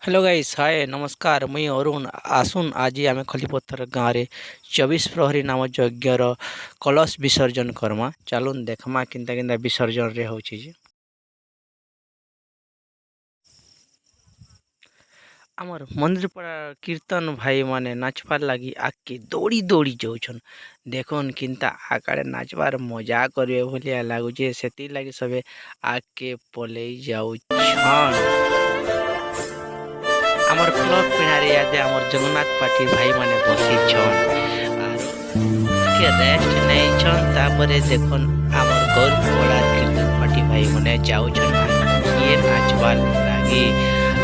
hello guys hi नमस्कार मुई अरुण आसुन आज आम खलीपथर गाँव में 24 प्रहरी नाम यज्ञर कलश विसर्जन करमा चलुन देखमा किंता किंता विसर्जन रे होची जे आमर मंदिर पड़ा कीर्तन भाई माने नाचबार लगी आके दौड़ी दौड़ी जाऊन देखुन किंता आकाड़े नाचबार मजा करे भलिया लगुचे से लगी सबे आके पलई जाऊन आमर क्लब पिणारे यादे आमर जगन्नाथ पार्टी भाई माने बसी छन के रेस्ट नहीं छन तापरे देखन आमर गौर बड़ा कीर्तन पार्टी भाई माने जाउ छन ये नाचबार लागी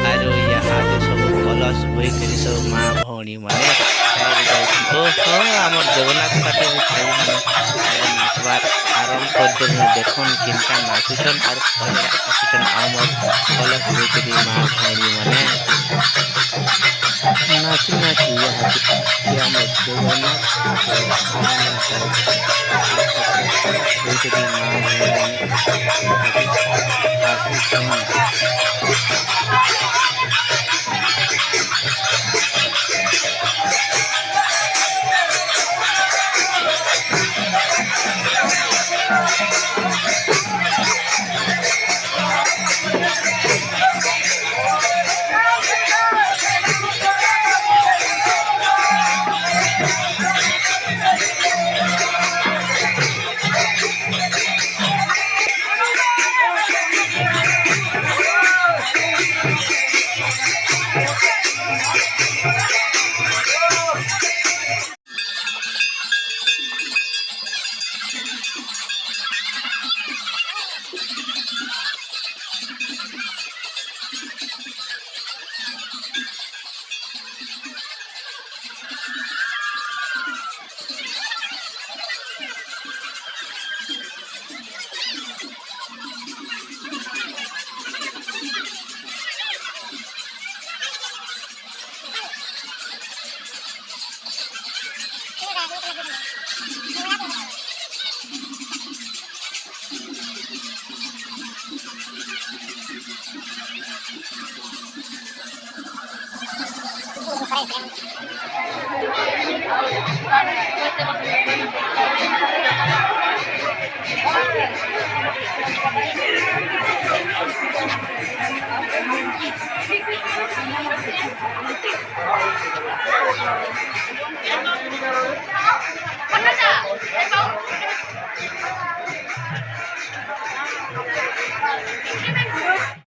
आरो यहाँ दे सब कलश होई करी सब मां भौणी माने ओहो आमर जगन्नाथ पार्टी भाई माने नाचबार आरंभ कर दे देखन किनका नाचुछन और पजरा आसुछन आमर कलश होई करी मां भौणी माने नाची नाची यहाँ के आम